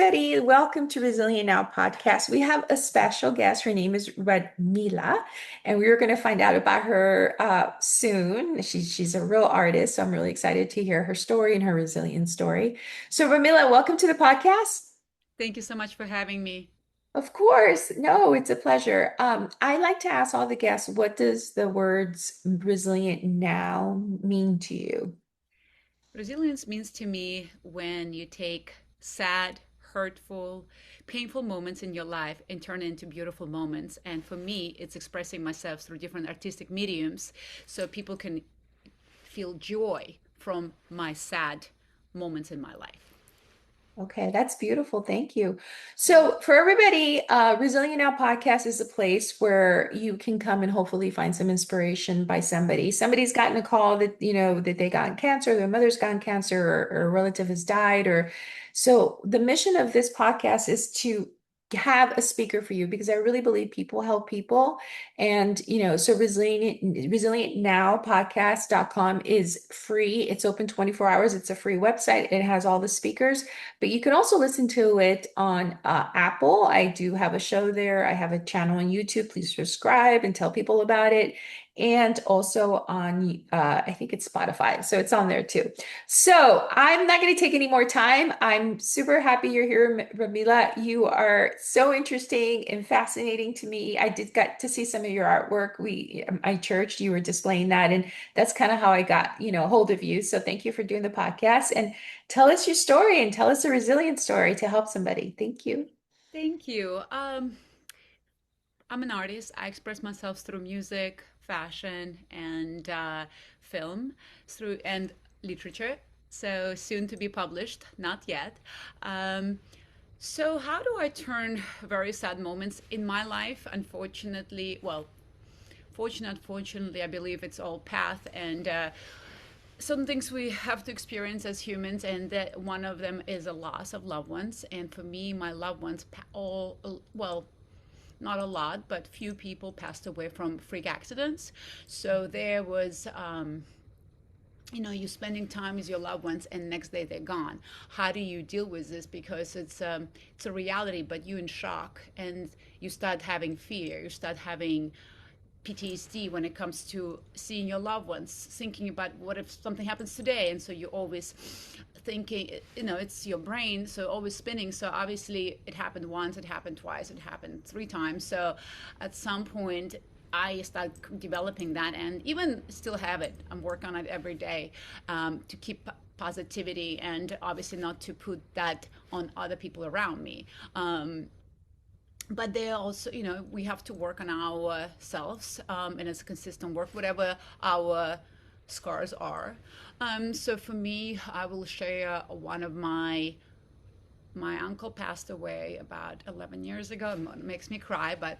everybody. Welcome to Resilient Now podcast. We have a special guest. Her name is Radmila, and we are going to find out about her soon. She's a real artist, so I'm really excited to hear her story and her resilient story. So, Radmila, welcome to the podcast. Thank you so much for having me. Of course. No, it's a pleasure. I like to ask all the guests, what does the words resilient now mean to you? Resilience means to me when you take sad, hurtful, painful moments in your life and turn it into beautiful moments. And for me, it's expressing myself through different artistic mediums so people can feel joy from my sad moments in my life. Okay, that's beautiful. Thank you. So, for everybody, Resilient Now podcast is a place where you can come and hopefully find some inspiration by somebody. Somebody's gotten a call that, that they got cancer, their mother's gotten cancer, or a relative has died, or so the mission of this podcast is to have a speaker for you because I really believe people help people. And, so Resilient Now podcast.com is free. It's open 24 hours. It's a free website. It has all the speakers. But you can also listen to it on Apple. I do have a show there. I have a channel on YouTube. Please subscribe and tell people about it. And also on, I think it's Spotify. So it's on there too. So I'm not going to take any more time. I'm super happy you're here, Ramila. You are so interesting and fascinating to me. I did get to see some of your artwork. I church, you were displaying that, and that's kind of how I got, hold of you. So thank you for doing the podcast. And tell us your story and tell us a resilient story to help somebody. Thank you. Thank you. I'm an artist. I express myself through music, fashion, and film, through and literature. So soon to be published, not yet. Um, so how do I turn very sad moments in my life? Unfortunately, well, fortunately, I believe it's all path and. Some things we have to experience as humans, and that one of them is a loss of loved ones. And for me, my loved ones, all well, not a lot, but few people passed away from freak accidents. So there was, you spending time with your loved ones, and next day they're gone. How do you deal with this? Because it's a reality, but you in shock, and you start having fear. You start having PTSD when it comes to seeing your loved ones, thinking about what if something happens today. And so you're always thinking, it's your brain, so always spinning. So obviously it happened once, it happened twice, it happened three times. So at some point, I start developing that and even still have it. I'm working on it every day to keep positivity and obviously not to put that on other people around me. But they also, we have to work on ourselves, and it's consistent work, whatever our scars are. So for me, I will share one of my uncle passed away about 11 years ago. It makes me cry, but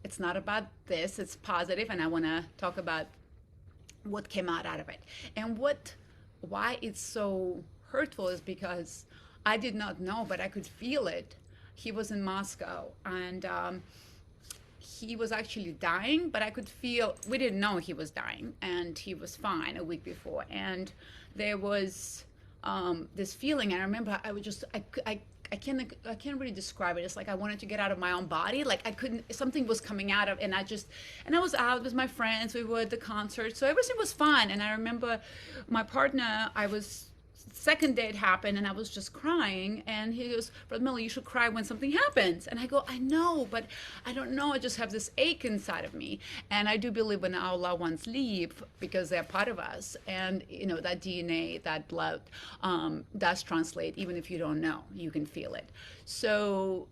it's not about this. It's positive, and I want to talk about what came out of it and why it's so hurtful is because I did not know, but I could feel it. He was in Moscow, and he was actually dying, but I could feel, we didn't know he was dying, and he was fine a week before. And there was this feeling, and I remember I would just, I can't really describe it. It's like I wanted to get out of my own body. Like I couldn't, something was coming out of, and I was out with my friends. We were at the concert, so everything was fine. And I remember my partner, second day it happened, and I was just crying, and he goes, Radmila, you should cry when something happens. And I go, I know, but I don't know, I just have this ache inside of me. And I do believe when our loved ones leave, because they're part of us, and that DNA, that blood, does translate. Even if you don't know, you can feel it. So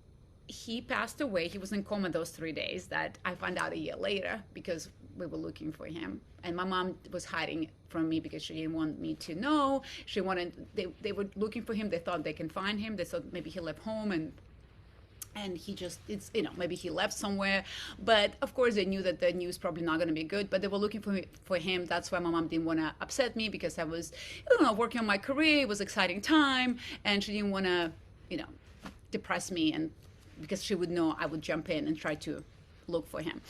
he passed away. He was in coma those 3 days that I found out a year later because we were looking for him. And my mom was hiding from me because she didn't want me to know. They were looking for him. They thought they can find him. They thought maybe he left home and he just, maybe he left somewhere. But of course they knew that the news probably not going to be good, but they were looking for him. That's why my mom didn't want to upset me because I was, working on my career. It was an exciting time. And she didn't want to, depress me, and because she would know I would jump in and try to look for him.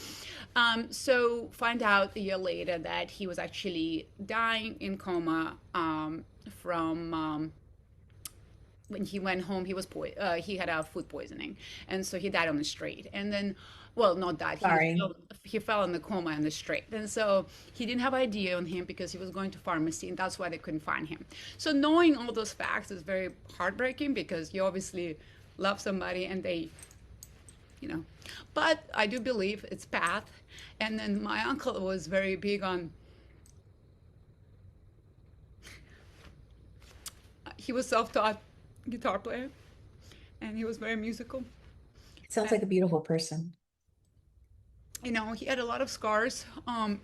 So find out a year later that he was actually dying in coma from when he went home, he had a food poisoning, and so he died on the street. And then, well, not died. Sorry. He fell in the coma in the street, and so he didn't have idea on him because he was going to pharmacy, and that's why they couldn't find him. So knowing all those facts is very heartbreaking because you obviously love somebody and they, you know. But I do believe it's path. And then my uncle was very big on. He was self-taught guitar player, and he was very musical. Sounds like a beautiful person. He had a lot of scars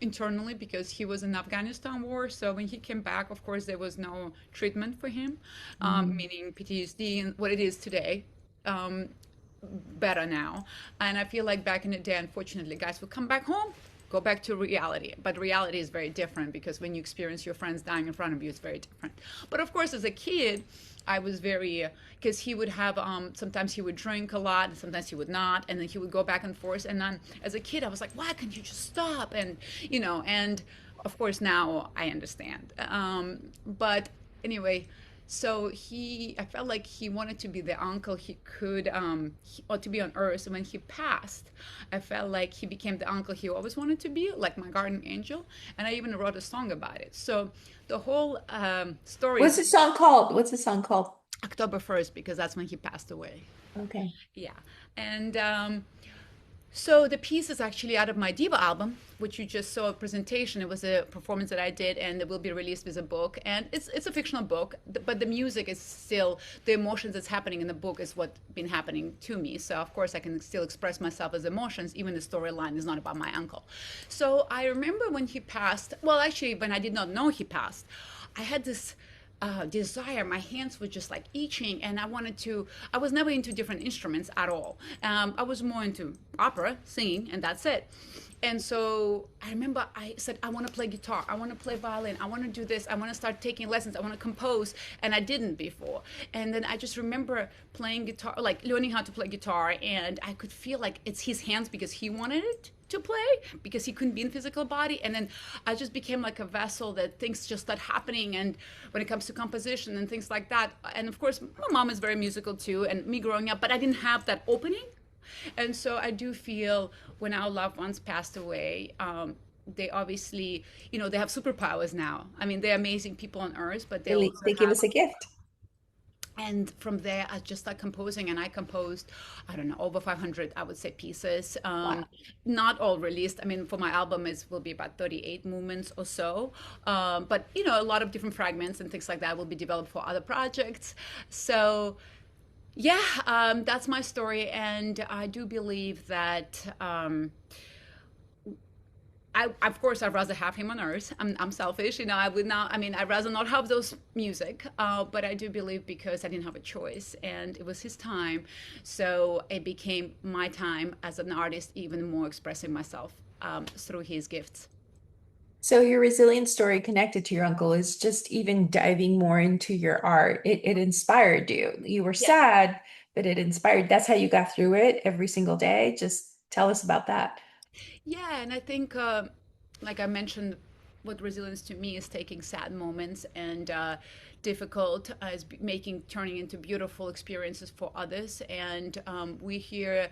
internally because he was in Afghanistan war. So when he came back, of course, there was no treatment for him, Mm. meaning PTSD and what it is today. Um, Better now. And I feel like back in the day, unfortunately, guys would come back home, go back to reality. But reality is very different because when you experience your friends dying in front of you, it's very different. But of course, as a kid, I was very, because he would have, sometimes he would drink a lot, and sometimes he would not, and then he would go back and forth. And then as a kid, I was like, why can't you just stop? And of course now I understand. But anyway, so I felt like he wanted to be the uncle he could, or to be on earth. So when he passed, I felt like he became the uncle he always wanted to be, like my guardian angel. And I even wrote a song about it. So the whole story What's is the song called? What's the song called? October 1st because that's when he passed away. Okay. Yeah. And so the piece is actually out of my Diva album, which you just saw a presentation. It was a performance that I did, and it will be released as a book. And it's a fictional book, but the music is still the emotions that's happening in the book is what been happening to me. So of course I can still express myself as emotions, even the storyline is not about my uncle. So I remember when he passed. Well, actually, when I did not know he passed, I had this desire. My hands were just like itching, and I was never into different instruments at all. I was more into opera, singing, and that's it. And so I remember I said, I want to play guitar, I want to play violin, I want to do this, I want to start taking lessons, I want to compose, and I didn't before. And then I just remember playing guitar, like learning how to play guitar, and I could feel like it's his hands because he wanted it to play because he couldn't be in physical body. And then I just became like a vessel that things just start happening, and when it comes to composition and things like that. And of course my mom is very musical too, and me growing up, but I didn't have that opening. And so I do feel when our loved ones passed away, they obviously, they have superpowers now. I mean, they're amazing people on earth, but they also They give have. us a gift. And from there I just started composing, and I composed, I don't know, over 500, I would say, pieces. Wow. Not all released. I mean, for my album it will be about 38 movements or so, but a lot of different fragments and things like that will be developed for other projects. So yeah, that's my story, and I do believe that of course, I'd rather have him on Earth. I'm selfish, I would not. I mean, I'd rather not have those music. But I do believe because I didn't have a choice, and it was his time, so it became my time as an artist, even more expressing myself through his gifts. So your resilient story connected to your uncle is just even diving more into your art. It inspired you. You were Yes. sad, but it inspired. That's how you got through it every single day. Just tell us about that. Yeah, and I think, like I mentioned, what resilience to me is taking sad moments and difficult as turning into beautiful experiences for others. And we hear,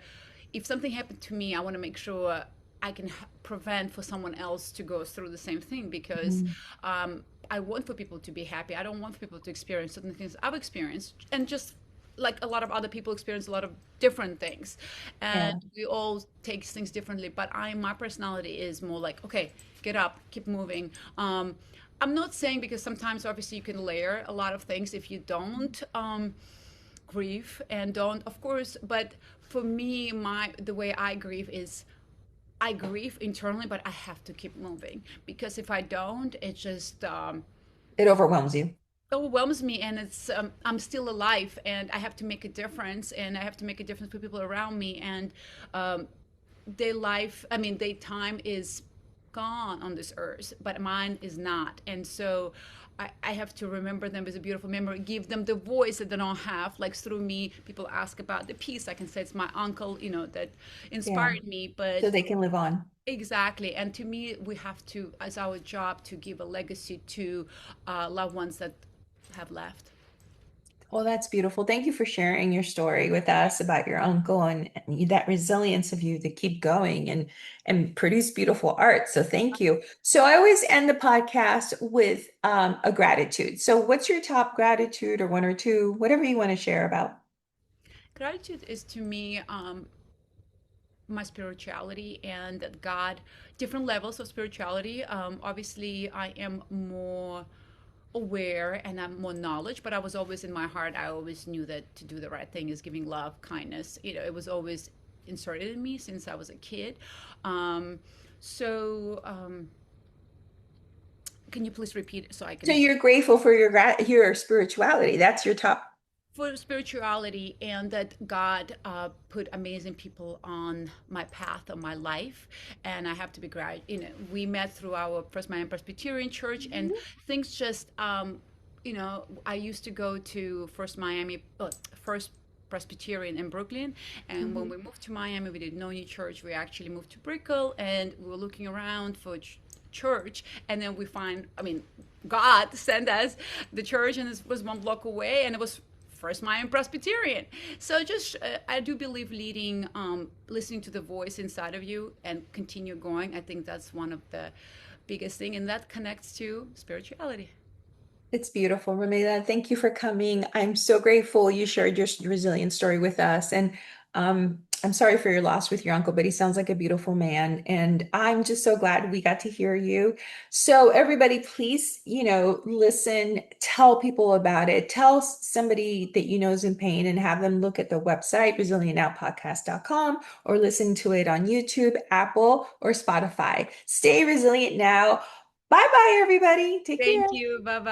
if something happened to me, I want to make sure I can prevent for someone else to go through the same thing because Mm. I want for people to be happy. I don't want for people to experience certain things I've experienced, and just like a lot of other people experience a lot of different things, and Yeah. we all take things differently. But my personality is more like, okay, get up, keep moving. I'm not saying, because sometimes obviously you can layer a lot of things if you don't grieve and don't, of course. But for me, the way I grieve is I grieve internally, but I have to keep moving because if I don't, it just It overwhelms you. overwhelms me, and it's I'm still alive, and I have to make a difference, and I have to make a difference for people around me, and um, their life, I mean, their time is gone on this earth, but mine is not. And so I have to remember them as a beautiful memory, give them the voice that they don't have. Like through me, people ask about the piece. I can say it's my uncle, that Yeah. inspired me. But So they can live on. exactly. And to me, we have to, as our job, to give a legacy to loved ones that have left. Well, that's beautiful. Thank you for sharing your story with us about your uncle and that resilience of you to keep going and produce beautiful art. So thank you. So I always end the podcast with a gratitude. So what's your top gratitude or one or two, whatever you want to share about? Gratitude is to me my spirituality and that God, different levels of spirituality. Obviously, I am more aware and I'm more knowledge, but I was always in my heart, I always knew that to do the right thing is giving love, kindness. It was always inserted in me since I was a kid. Um, so, can you please repeat it so I So can you're grateful for your spirituality. That's your top. for spirituality and that God put amazing people on my path of my life, and I have to be glad. We met through our First Miami Presbyterian Church, and things just, I used to go to First Presbyterian in Brooklyn, and when Mhm. we moved to Miami, we did no new church. We actually moved to Brickell, and we were looking around for church, and then we find, I mean, God sent us the church, and it was one block away, and it was First Mayan Presbyterian. So just, I do believe leading, listening to the voice inside of you and continue going. I think that's one of the biggest thing, and that connects to spirituality. It's beautiful, Ramila. Thank you for coming. I'm so grateful you shared your resilient story with us. And I'm sorry for your loss with your uncle, but he sounds like a beautiful man. And I'm just so glad we got to hear you. So everybody, please, listen, tell people about it. Tell somebody that you know is in pain and have them look at the website, resilientnowpodcast.com, or listen to it on YouTube, Apple, or Spotify. Stay resilient now. Bye bye, everybody. Take care. Thank you. Bye bye.